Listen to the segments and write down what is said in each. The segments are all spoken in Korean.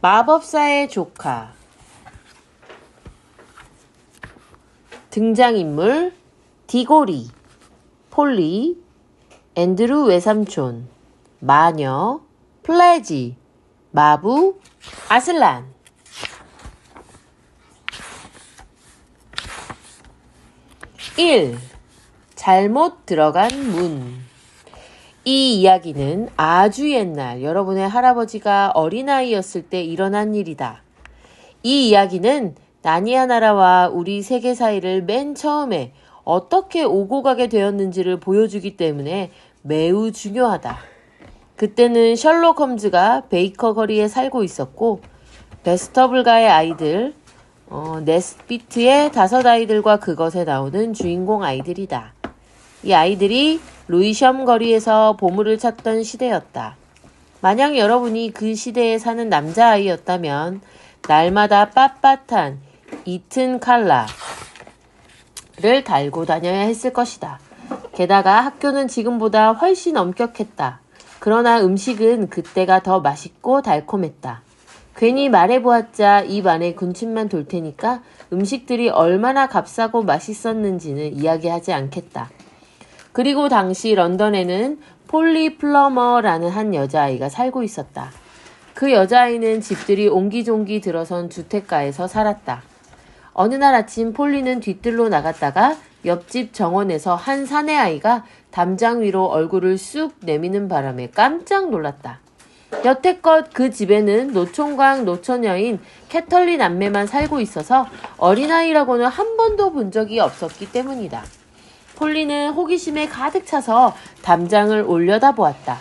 마법사의 조카. 등장인물 디고리, 폴리, 앤드루 외삼촌, 마녀, 플래지, 마부, 아슬란. 1. 잘못 들어간 문. 이 이야기는 아주 옛날 여러분의 할아버지가 어린아이였을 때 일어난 일이다. 이 이야기는 나니아 나라와 우리 세계 사이를 맨 처음에 어떻게 오고 가게 되었는지를 보여주기 때문에 매우 중요하다. 그때는 셜록 홈즈가 베이커 거리에 살고 있었고 베스터블가의 아이들, 네스비트의 5아이들과 그것에 나오는 주인공 아이들이다. 이 아이들이 루이섬 거리에서 보물을 찾던 시대였다. 만약 여러분이 그 시대에 사는 남자아이였다면 날마다 빳빳한 이튼 칼라를 달고 다녀야 했을 것이다. 게다가 학교는 지금보다 훨씬 엄격했다. 그러나 음식은 그때가 더 맛있고 달콤했다. 괜히 말해보았자 입 안에 군침만 돌 테니까 음식들이 얼마나 값싸고 맛있었는지는 이야기하지 않겠다. 그리고 당시 런던에는 폴리 플러머라는 한 여자아이가 살고 있었다. 그 여자아이는 집들이 옹기종기 들어선 주택가에서 살았다. 어느 날 아침 폴리는 뒤뜰로 나갔다가 옆집 정원에서 한 사내아이가 담장 위로 얼굴을 쑥 내미는 바람에 깜짝 놀랐다. 여태껏 그 집에는 노총각 노처녀인 캐털리 남매만 살고 있어서 어린아이라고는 한 번도 본 적이 없었기 때문이다. 폴리는 호기심에 가득 차서 담장을 올려다보았다.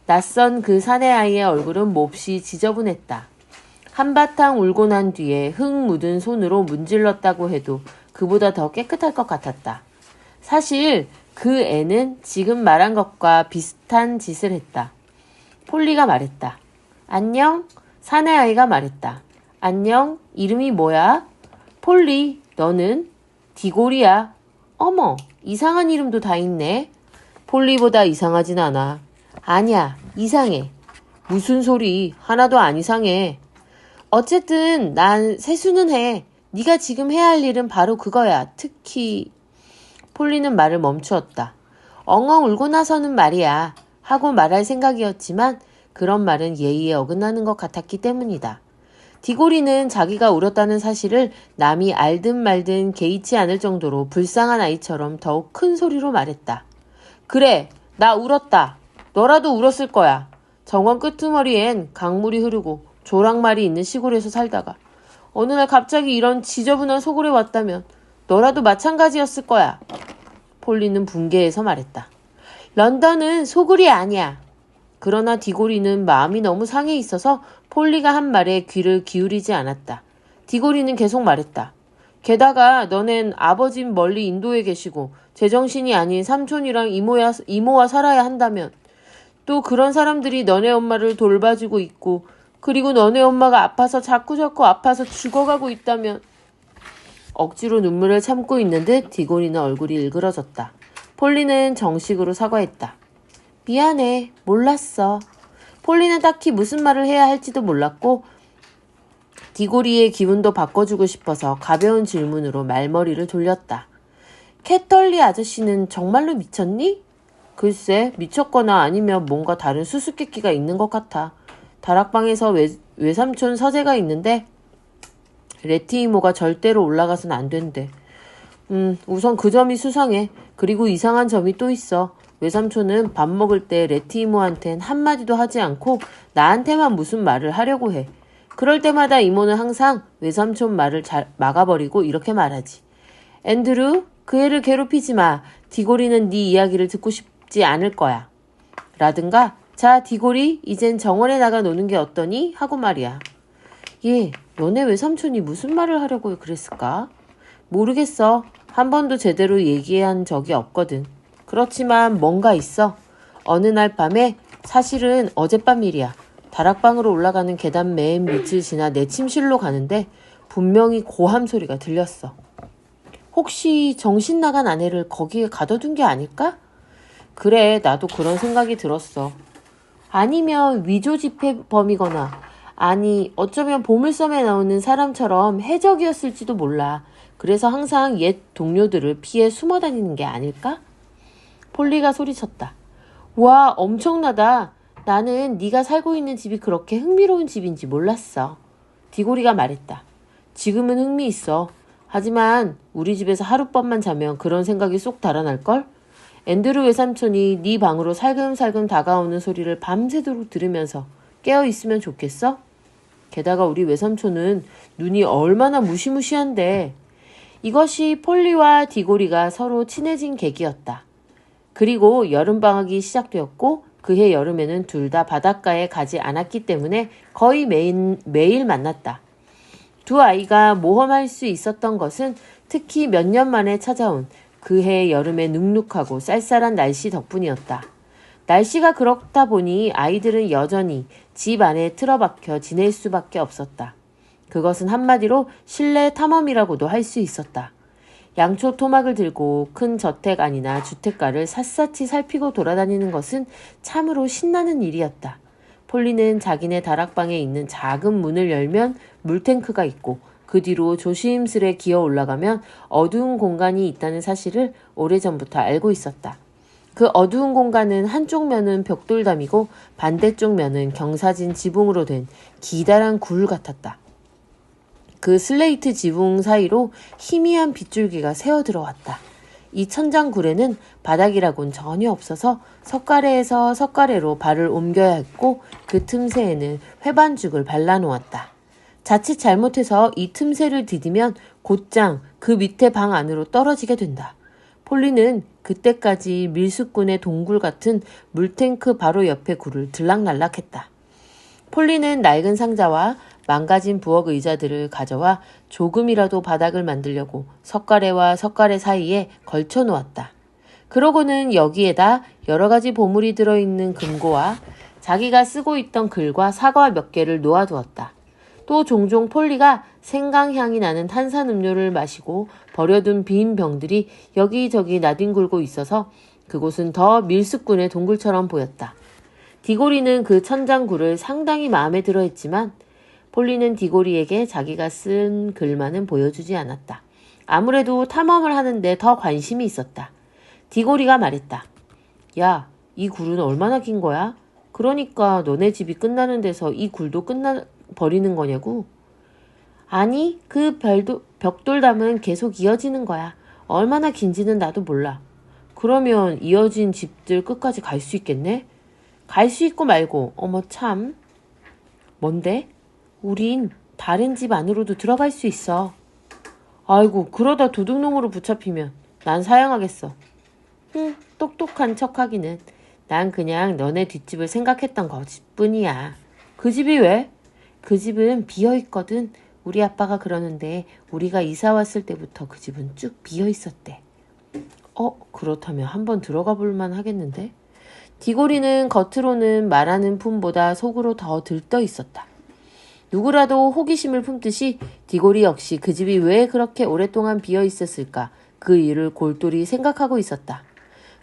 낯선 그 사내아이의 얼굴은 몹시 지저분했다. 한바탕 울고 난 뒤에 흙 묻은 손으로 문질렀다고 해도 그보다 더 깨끗할 것 같았다. 사실 그 애는 지금 말한 것과 비슷한 짓을 했다. 폴리가 말했다. 안녕? 사내아이가 말했다. 안녕? 이름이 뭐야? 폴리, 너는? 디고리야. 어머, 이상한 이름도 다 있네. 폴리보다 이상하진 않아. 아니야, 이상해. 무슨 소리, 하나도 안 이상해. 어쨌든 난 세수는 해. 네가 지금 해야 할 일은 바로 그거야. 특히... 폴리는 말을 멈추었다. 엉엉 울고 나서는 말이야. 하고 말할 생각이었지만 그런 말은 예의에 어긋나는 것 같았기 때문이다. 디고리는 자기가 울었다는 사실을 남이 알든 말든 개의치 않을 정도로 불쌍한 아이처럼 더욱 큰 소리로 말했다. 그래, 나 울었다. 너라도 울었을 거야. 정원 끄트머리엔 강물이 흐르고 조랑말이 있는 시골에서 살다가 어느 날 갑자기 이런 지저분한 소굴에 왔다면 너라도 마찬가지였을 거야. 폴리는 붕괴해서 말했다. 런던은 소굴이 아니야. 그러나 디고리는 마음이 너무 상해 있어서 폴리가 한 말에 귀를 기울이지 않았다. 디고리는 계속 말했다. 게다가 너넨 아버진 멀리 인도에 계시고 제정신이 아닌 삼촌이랑 이모와 살아야 한다면 또 그런 사람들이 너네 엄마를 돌봐주고 있고 그리고 너네 엄마가 아파서 자꾸 아파서 죽어가고 있다면 억지로 눈물을 참고 있는 듯 디고리는 얼굴이 일그러졌다. 폴리는 정식으로 사과했다. 미안해. 몰랐어. 폴리는 딱히 무슨 말을 해야 할지도 몰랐고 디고리의 기분도 바꿔주고 싶어서 가벼운 질문으로 말머리를 돌렸다. 캐털리 아저씨는 정말로 미쳤니? 글쎄, 미쳤거나 아니면 뭔가 다른 수수께끼가 있는 것 같아. 다락방에서 외삼촌 서재가 있는데 레티 이모가 절대로 올라가선 안 된대. 우선 그 점이 수상해. 그리고 이상한 점이 또 있어. 외삼촌은 밥 먹을 때 레티 이모한텐 한마디도 하지 않고 나한테만 무슨 말을 하려고 해. 그럴 때마다 이모는 항상 외삼촌 말을 잘 막아버리고 이렇게 말하지. 앤드루, 그 애를 괴롭히지 마. 디고리는 네 이야기를 듣고 싶지 않을 거야. 라든가, 자, 디고리, 이젠 정원에 나가 노는 게 어떠니? 하고 말이야. 예, 너네 외삼촌이 무슨 말을 하려고 그랬을까? 모르겠어. 한 번도 제대로 얘기한 적이 없거든. 그렇지만 뭔가 있어. 어느 날 밤에, 사실은 어젯밤 일이야. 다락방으로 올라가는 계단 맨 밑을 지나 내 침실로 가는데 분명히 고함 소리가 들렸어. 혹시 정신 나간 아내를 거기에 가둬둔 게 아닐까? 그래, 나도 그런 생각이 들었어. 아니면 위조 지폐범이거나 아니, 어쩌면 보물섬에 나오는 사람처럼 해적이었을지도 몰라. 그래서 항상 옛 동료들을 피해 숨어 다니는 게 아닐까? 폴리가 소리쳤다. 와, 엄청나다. 나는 네가 살고 있는 집이 그렇게 흥미로운 집인지 몰랐어. 디고리가 말했다. 지금은 흥미있어. 하지만 우리 집에서 하룻밤만 자면 그런 생각이 쏙 달아날걸? 앤드루 외삼촌이 네 방으로 살금살금 다가오는 소리를 밤새도록 들으면서 깨어있으면 좋겠어? 게다가 우리 외삼촌은 눈이 얼마나 무시무시한데. 이것이 폴리와 디고리가 서로 친해진 계기였다. 그리고 여름방학이 시작되었고 그해 여름에는 둘 다 바닷가에 가지 않았기 때문에 거의 매일 만났다. 두 아이가 모험할 수 있었던 것은 특히 몇 년 만에 찾아온 그해 여름의 눅눅하고 쌀쌀한 날씨 덕분이었다. 날씨가 그렇다 보니 아이들은 여전히 집 안에 틀어박혀 지낼 수밖에 없었다. 그것은 한마디로 실내 탐험이라고도 할 수 있었다. 양초 토막을 들고 큰 저택 안이나 주택가를 샅샅이 살피고 돌아다니는 것은 참으로 신나는 일이었다. 폴리는 자기네 다락방에 있는 작은 문을 열면 물탱크가 있고 그 뒤로 조심스레 기어 올라가면 어두운 공간이 있다는 사실을 오래전부터 알고 있었다. 그 어두운 공간은 한쪽 면은 벽돌담이고 반대쪽 면은 경사진 지붕으로 된 기다란 굴 같았다. 그 슬레이트 지붕 사이로 희미한 빗줄기가 새어 들어왔다. 이 천장굴에는 바닥이라곤 전혀 없어서 석가래에서 석가래로 발을 옮겨야 했고 그 틈새에는 회반죽을 발라놓았다. 자칫 잘못해서 이 틈새를 디디면 곧장 그 밑에 방 안으로 떨어지게 된다. 폴리는 그때까지 밀수꾼의 동굴 같은 물탱크 바로 옆에 굴을 들락날락했다. 폴리는 낡은 상자와 망가진 부엌 의자들을 가져와 조금이라도 바닥을 만들려고 석가래와 석가래 사이에 걸쳐 놓았다. 그러고는 여기에다 여러 가지 보물이 들어있는 금고와 자기가 쓰고 있던 글과 사과 몇 개를 놓아두었다. 또 종종 폴리가 생강향이 나는 탄산음료를 마시고 버려둔 빈 병들이 여기저기 나뒹굴고 있어서 그곳은 더 밀수꾼의 동굴처럼 보였다. 디고리는 그 천장굴을 상당히 마음에 들어 했지만 폴리는 디고리에게 자기가 쓴 글만은 보여주지 않았다. 아무래도 탐험을 하는데 더 관심이 있었다. 디고리가 말했다. 야, 이 굴은 얼마나 긴 거야? 그러니까 너네 집이 끝나는 데서 이 굴도 버리는 거냐고? 아니, 그 벽돌담은 계속 이어지는 거야. 얼마나 긴지는 나도 몰라. 그러면 이어진 집들 끝까지 갈 수 있겠네? 갈 수 있고 말고, 어머 참. 뭔데? 우린 다른 집 안으로도 들어갈 수 있어. 아이고, 그러다 도둑놈으로 붙잡히면 난 사양하겠어. 똑똑한 척하기는. 난 그냥 너네 뒷집을 생각했던 것뿐이야. 그 집이 왜? 그 집은 비어있거든. 우리 아빠가 그러는데 우리가 이사 왔을 때부터 그 집은 쭉 비어있었대. 그렇다면 한번 들어가 볼만 하겠는데? 디고리는 겉으로는 말하는 품보다 속으로 더 들떠 있었다. 누구라도 호기심을 품듯이 디고리 역시 그 집이 왜 그렇게 오랫동안 비어 있었을까 그 일을 골똘히 생각하고 있었다.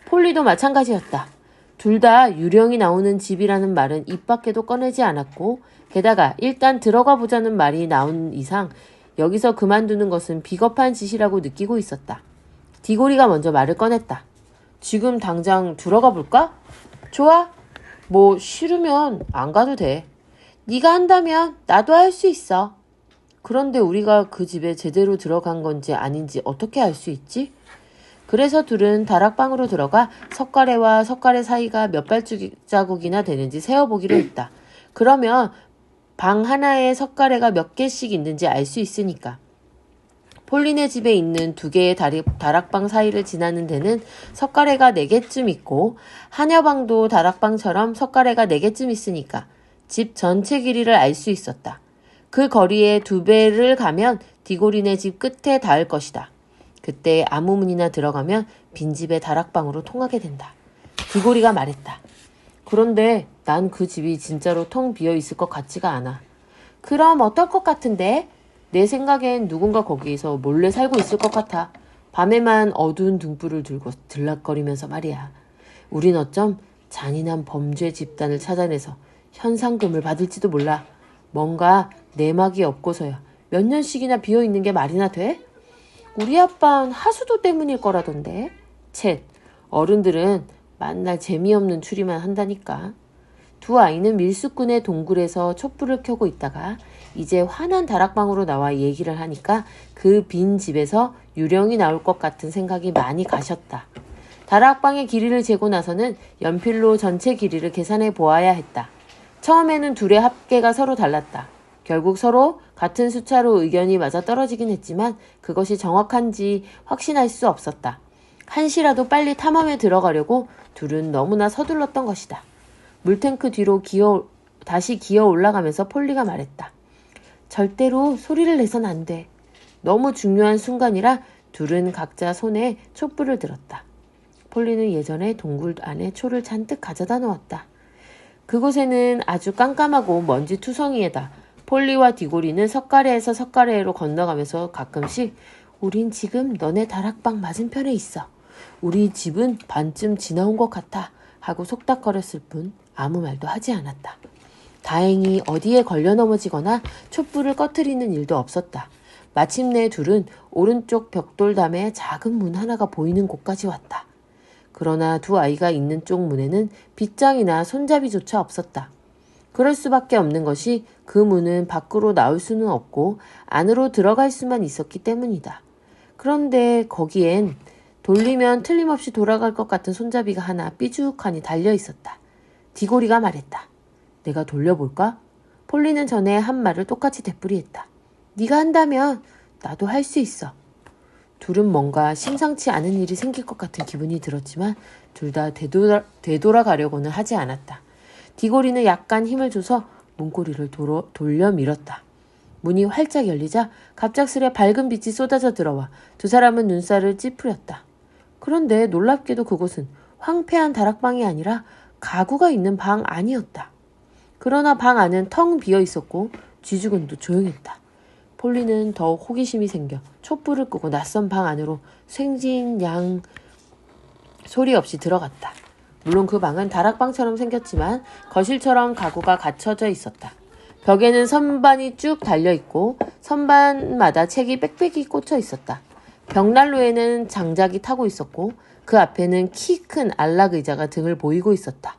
폴리도 마찬가지였다. 둘 다 유령이 나오는 집이라는 말은 입 밖에도 꺼내지 않았고 게다가 일단 들어가 보자는 말이 나온 이상 여기서 그만두는 것은 비겁한 짓이라고 느끼고 있었다. 디고리가 먼저 말을 꺼냈다. 지금 당장 들어가 볼까? 좋아. 뭐 싫으면 안 가도 돼. 네가 한다면 나도 할 수 있어. 그런데 우리가 그 집에 제대로 들어간 건지 아닌지 어떻게 알 수 있지? 그래서 둘은 다락방으로 들어가 석가래와 석가래 사이가 몇 발자국이나 되는지 세어보기로 했다. 그러면 방 하나에 석가래가 몇 개씩 있는지 알 수 있으니까. 폴리네 집에 있는 두 개의 다락방 사이를 지나는 데는 석가래가 4개쯤 있고 하녀방도 다락방처럼 석가래가 4개쯤 있으니까 집 전체 길이를 알 수 있었다. 그 거리에 2배를 가면 디고리네 집 끝에 닿을 것이다. 그때 아무 문이나 들어가면 빈집의 다락방으로 통하게 된다. 디고리가 말했다. 그런데 난 그 집이 진짜로 텅 비어 있을 것 같지가 않아. 그럼 어떨 것 같은데? 내 생각엔 누군가 거기에서 몰래 살고 있을 것 같아. 밤에만 어두운 등불을 들고 들락거리면서 말이야. 우린 어쩜 잔인한 범죄 집단을 찾아내서 현상금을 받을지도 몰라. 뭔가 내막이 없고서야 몇 년씩이나 비어있는 게 말이나 돼? 우리 아빠는 하수도 때문일 거라던데. 쳇, 어른들은 만날 재미없는 추리만 한다니까. 두 아이는 밀수꾼의 동굴에서 촛불을 켜고 있다가 이제 환한 다락방으로 나와 얘기를 하니까 그 빈 집에서 유령이 나올 것 같은 생각이 많이 가셨다. 다락방의 길이를 재고 나서는 연필로 전체 길이를 계산해 보아야 했다. 처음에는 둘의 합계가 서로 달랐다. 결국 서로 같은 숫자로 의견이 맞아 떨어지긴 했지만 그것이 정확한지 확신할 수 없었다. 한시라도 빨리 탐험에 들어가려고 둘은 너무나 서둘렀던 것이다. 물탱크 뒤로 다시 기어 올라가면서 폴리가 말했다. 절대로 소리를 내선 안 돼. 너무 중요한 순간이라 둘은 각자 손에 촛불을 들었다. 폴리는 예전에 동굴 안에 초를 잔뜩 가져다 놓았다. 그곳에는 아주 깜깜하고 먼지 투성이에다 폴리와 디고리는 석가래에서 석가래로 건너가면서 가끔씩 우린 지금 너네 다락방 맞은편에 있어. 우리 집은 반쯤 지나온 것 같아 하고 속닥거렸을 뿐 아무 말도 하지 않았다. 다행히 어디에 걸려 넘어지거나 촛불을 꺼트리는 일도 없었다. 마침내 둘은 오른쪽 벽돌담에 작은 문 하나가 보이는 곳까지 왔다. 그러나 두 아이가 있는 쪽 문에는 빗장이나 손잡이조차 없었다. 그럴 수밖에 없는 것이 그 문은 밖으로 나올 수는 없고 안으로 들어갈 수만 있었기 때문이다. 그런데 거기엔 돌리면 틀림없이 돌아갈 것 같은 손잡이가 하나 삐죽하니 달려 있었다. 디고리가 말했다. 내가 돌려볼까? 폴리는 전에 한 말을 똑같이 되풀이했다. 네가 한다면 나도 할 수 있어. 둘은 뭔가 심상치 않은 일이 생길 것 같은 기분이 들었지만 둘 다 되돌아가려고는 하지 않았다. 디고리는 약간 힘을 줘서 문고리를 돌려 밀었다. 문이 활짝 열리자 갑작스레 밝은 빛이 쏟아져 들어와 두 사람은 눈살을 찌푸렸다. 그런데 놀랍게도 그곳은 황폐한 다락방이 아니라 가구가 있는 방 안이었다. 그러나 방 안은 텅 비어 있었고 쥐죽은도 조용했다. 폴리는 더욱 호기심이 생겨 촛불을 끄고 낯선 방 안으로 생진양 소리 없이 들어갔다. 물론 그 방은 다락방처럼 생겼지만 거실처럼 가구가 갖춰져 있었다. 벽에는 선반이 쭉 달려있고 선반마다 책이 빽빽이 꽂혀 있었다. 벽난로에는 장작이 타고 있었고 그 앞에는 키 큰 안락 의자가 등을 보이고 있었다.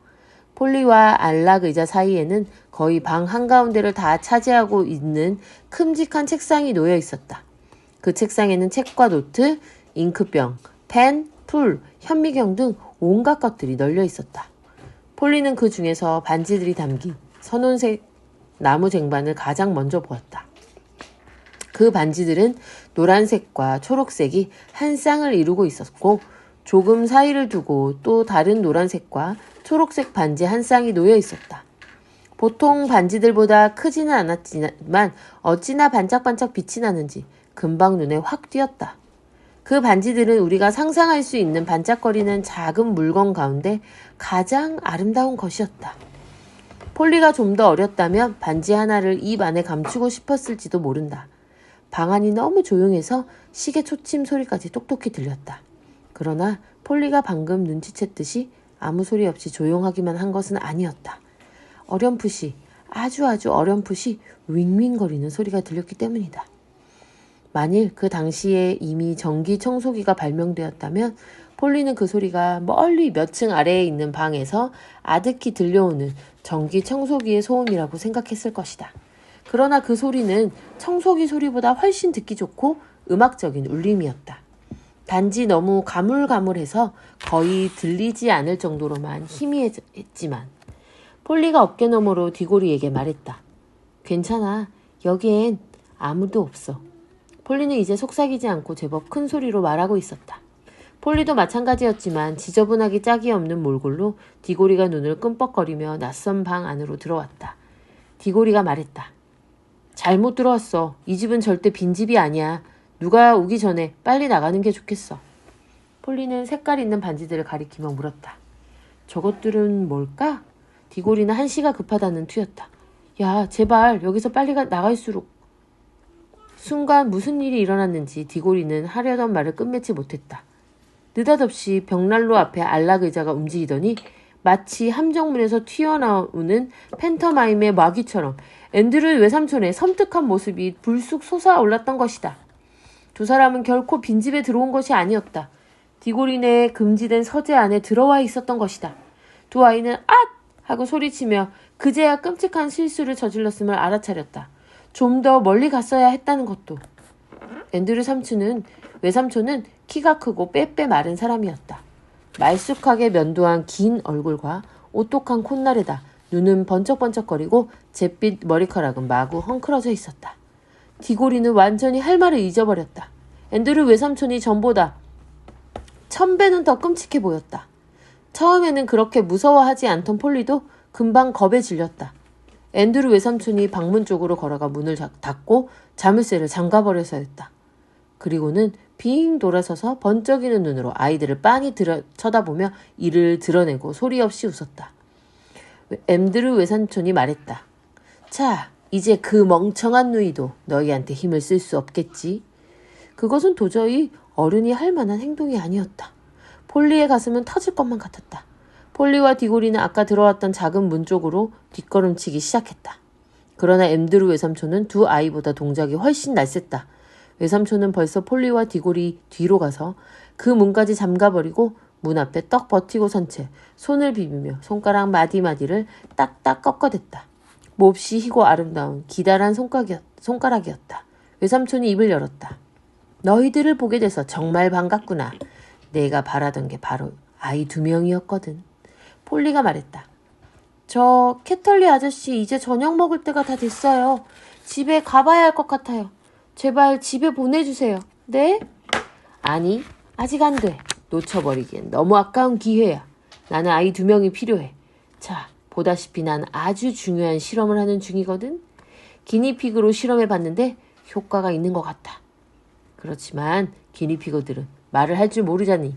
폴리와 안락 의자 사이에는 거의 방 한가운데를 다 차지하고 있는 큼직한 책상이 놓여 있었다. 그 책상에는 책과 노트, 잉크병, 펜, 풀, 현미경 등 온갖 것들이 널려 있었다. 폴리는 그 중에서 반지들이 담긴 선홍색 나무 쟁반을 가장 먼저 보았다. 그 반지들은 노란색과 초록색이 한 쌍을 이루고 있었고 조금 사이를 두고 또 다른 노란색과 초록색 반지 한 쌍이 놓여 있었다. 보통 반지들보다 크지는 않았지만 어찌나 반짝반짝 빛이 나는지 금방 눈에 확 띄었다. 그 반지들은 우리가 상상할 수 있는 반짝거리는 작은 물건 가운데 가장 아름다운 것이었다. 폴리가 좀 더 어렸다면 반지 하나를 입 안에 감추고 싶었을지도 모른다. 방 안이 너무 조용해서 시계 초침 소리까지 똑똑히 들렸다. 그러나 폴리가 방금 눈치챘듯이 아무 소리 없이 조용하기만 한 것은 아니었다. 어렴풋이, 아주 어렴풋이 윙윙거리는 소리가 들렸기 때문이다. 만일 그 당시에 이미 전기 청소기가 발명되었다면 폴리는 그 소리가 멀리 몇 층 아래에 있는 방에서 아득히 들려오는 전기 청소기의 소음이라고 생각했을 것이다. 그러나 그 소리는 청소기 소리보다 훨씬 듣기 좋고 음악적인 울림이었다. 단지 너무 가물가물해서 거의 들리지 않을 정도로만 희미했지만 폴리가 어깨너머로 디고리에게 말했다. 괜찮아. 여기엔 아무도 없어. 폴리는 이제 속삭이지 않고 제법 큰 소리로 말하고 있었다. 폴리도 마찬가지였지만 지저분하기 짝이 없는 몰골로 디고리가 눈을 끔뻑거리며 낯선 방 안으로 들어왔다. 디고리가 말했다. 잘못 들어왔어. 이 집은 절대 빈집이 아니야. 누가 오기 전에 빨리 나가는 게 좋겠어. 폴리는 색깔 있는 반지들을 가리키며 물었다. 저것들은 뭘까? 디고리는 한시가 급하다는 투였다. 야, 제발 여기서 빨리 나갈수록. 순간 무슨 일이 일어났는지 디고리는 하려던 말을 끝맺지 못했다. 느닷없이 벽난로 앞에 안락 의자가 움직이더니 마치 함정문에서 튀어나오는 팬터마임의 마귀처럼 앤드류 외삼촌의 섬뜩한 모습이 불쑥 솟아올랐던 것이다. 두 사람은 결코 빈집에 들어온 것이 아니었다. 디고리 내에 금지된 서재 안에 들어와 있었던 것이다. 두 아이는 앗! 하고 소리치며 그제야 끔찍한 실수를 저질렀음을 알아차렸다. 좀 더 멀리 갔어야 했다는 것도. 앤드류 외삼촌은 키가 크고 빼빼 마른 사람이었다. 말쑥하게 면도한 긴 얼굴과 오똑한 콧날에다 눈은 번쩍번쩍거리고 잿빛 머리카락은 마구 헝클어져 있었다. 디고리는 완전히 할 말을 잊어버렸다. 앤드류 외삼촌이 전보다 1000배는 더 끔찍해 보였다. 처음에는 그렇게 무서워하지 않던 폴리도 금방 겁에 질렸다. 앤드류 외삼촌이 방문 쪽으로 걸어가 문을 닫고 자물쇠를 잠가버려서였다. 그리고는 빙 돌아서서 번쩍이는 눈으로 아이들을 빤히 쳐다보며 이를 드러내고 소리 없이 웃었다. 앤드류 외삼촌이 말했다. 자, 이제 그 멍청한 누이도 너희한테 힘을 쓸 수 없겠지. 그것은 도저히 어른이 할 만한 행동이 아니었다. 폴리의 가슴은 터질 것만 같았다. 폴리와 디고리는 아까 들어왔던 작은 문 쪽으로 뒷걸음치기 시작했다. 그러나 앤드류 외삼촌은 두 아이보다 동작이 훨씬 날쌔다. 외삼촌은 벌써 폴리와 디고리 뒤로 가서 그 문까지 잠가버리고 문 앞에 떡 버티고 선 채 손을 비비며 손가락 마디마디를 딱딱 꺾어댔다. 몹시 희고 아름다운 기다란 손가락이었다. 외삼촌이 입을 열었다. 너희들을 보게 돼서 정말 반갑구나. 내가 바라던 게 바로 아이 2명이었거든. 폴리가 말했다. 저 캐털리 아저씨 이제 저녁 먹을 때가 다 됐어요. 집에 가봐야 할 것 같아요. 제발 집에 보내주세요. 네? 아니, 아직 안 돼. 놓쳐버리기엔 너무 아까운 기회야. 나는 아이 2명이 필요해. 자, 보다시피 난 아주 중요한 실험을 하는 중이거든. 기니피그로 실험해봤는데 효과가 있는 것 같아. 그렇지만 기니피그들은 말을 할 줄 모르잖니.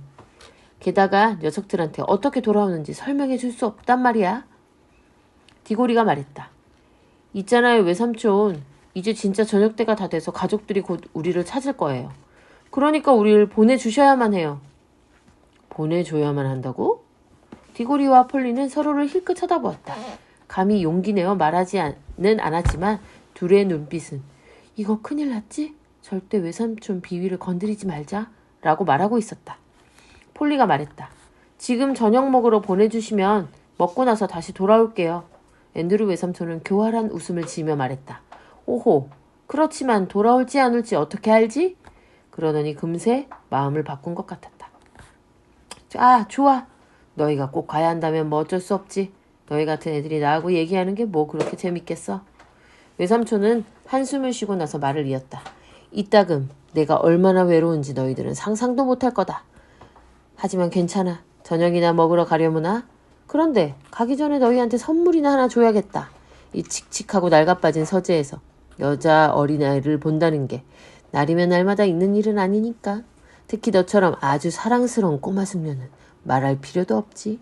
게다가 녀석들한테 어떻게 돌아오는지 설명해 줄 수 없단 말이야. 디고리가 말했다. 있잖아요, 외삼촌. 이제 진짜 저녁 때가 다 돼서 가족들이 곧 우리를 찾을 거예요. 그러니까 우리를 보내주셔야만 해요. 보내줘야만 한다고? 디고리와 폴리는 서로를 힐끗 쳐다보았다. 감히 용기 내어 말하지는 않았지만 둘의 눈빛은 이거 큰일 났지? 절대 외삼촌 비위를 건드리지 말자 라고 말하고 있었다. 폴리가 말했다. 지금 저녁 먹으러 보내주시면 먹고 나서 다시 돌아올게요. 앤드류 외삼촌은 교활한 웃음을 지으며 말했다. 오호, 그렇지만 돌아올지 안 올지 어떻게 알지? 그러더니 금세 마음을 바꾼 것 같았다. 아, 좋아. 너희가 꼭 가야 한다면 뭐 어쩔 수 없지. 너희 같은 애들이 나하고 얘기하는 게 뭐 그렇게 재밌겠어. 외삼촌은 한숨을 쉬고 나서 말을 이었다. 이따금 내가 얼마나 외로운지 너희들은 상상도 못할 거다. 하지만 괜찮아. 저녁이나 먹으러 가려무나? 그런데 가기 전에 너희한테 선물이나 하나 줘야겠다. 이 칙칙하고 낡아빠진 서재에서 여자 어린아이를 본다는 게 날이면 날마다 있는 일은 아니니까. 특히 너처럼 아주 사랑스러운 꼬마 숙녀는 말할 필요도 없지.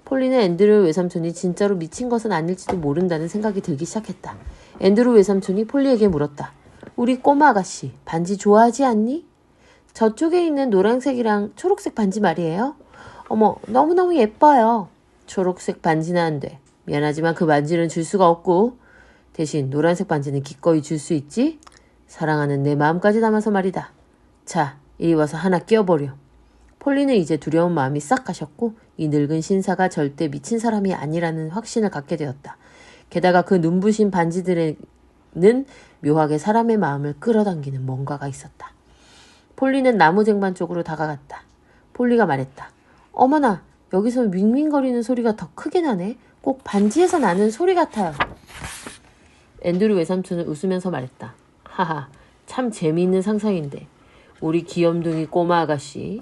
폴리는 앤드류 외삼촌이 진짜로 미친 것은 아닐지도 모른다는 생각이 들기 시작했다. 앤드류 외삼촌이 폴리에게 물었다. 우리 꼬마 아가씨 반지 좋아하지 않니? 저쪽에 있는 노란색이랑 초록색 반지 말이에요. 어머, 너무너무 예뻐요. 초록색 반지는 안 돼. 미안하지만 그 반지는 줄 수가 없고 대신 노란색 반지는 기꺼이 줄 수 있지? 사랑하는 내 마음까지 담아서 말이다. 자, 이리 와서 하나 끼워버려. 폴리는 이제 두려운 마음이 싹 가셨고 이 늙은 신사가 절대 미친 사람이 아니라는 확신을 갖게 되었다. 게다가 그 눈부신 반지들에는 묘하게 사람의 마음을 끌어당기는 뭔가가 있었다. 폴리는 나무 쟁반 쪽으로 다가갔다. 폴리가 말했다. 어머나, 여기서 윙윙거리는 소리가 더 크게 나네. 꼭 반지에서 나는 소리 같아요. 앤드류 외삼촌은 웃으면서 말했다. 하하, 참 재미있는 상상인데. 우리 귀염둥이 꼬마 아가씨.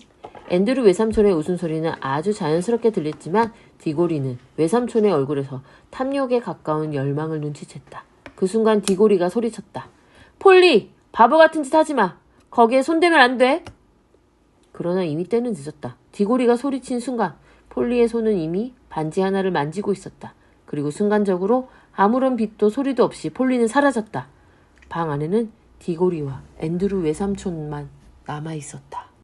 앤드류 외삼촌의 웃음소리는 아주 자연스럽게 들렸지만 디고리는 외삼촌의 얼굴에서 탐욕에 가까운 열망을 눈치챘다. 그 순간 디고리가 소리쳤다. 폴리! 바보 같은 짓 하지 마! 거기에 손대면 안 돼! 그러나 이미 때는 늦었다. 디고리가 소리친 순간 폴리의 손은 이미 반지 하나를 만지고 있었다. 그리고 순간적으로 아무런 빛도 소리도 없이 폴리는 사라졌다. 방 안에는 디고리와 앤드류 외삼촌만 남아있었다.